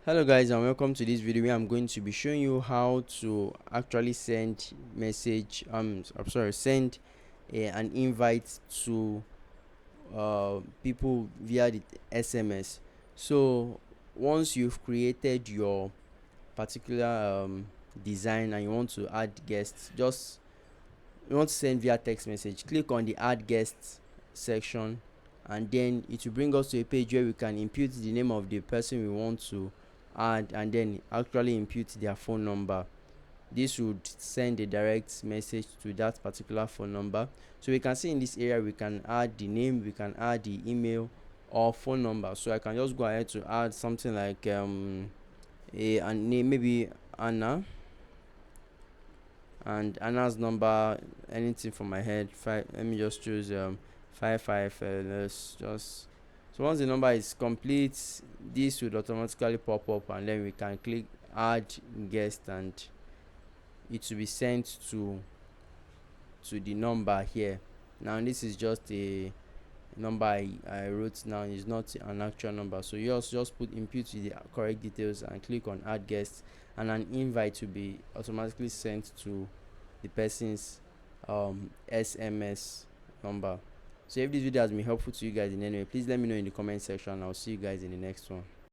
Hello guys, and welcome to this video where I'm going to be showing you how to actually send message I'm sorry send an invite to people via the SMS. So once you've created your particular design and you want to add guests, just you want to send via text message, click on the add guests section, and then it will bring us to a page where we can input the name of the person we want to add and then actually input their phone number. This would send a direct message to that particular phone number. So we can see in this area we can add the name, we can add the email or phone number. So I can just go ahead to add something like a name, maybe Anna, and Anna's number, anything from my head. Let me just choose 55. Let's just, so once the number is complete, this would automatically pop up, and then we can click add guest, and it will be sent to the number here. Now this is just a number I wrote now, is not an actual number. So you also just input the correct details and click on add guest, and an invite will be automatically sent to the person's SMS number. So if this video has been helpful to you guys in any way, please let me know in the comment section. I'll see you guys in the next one.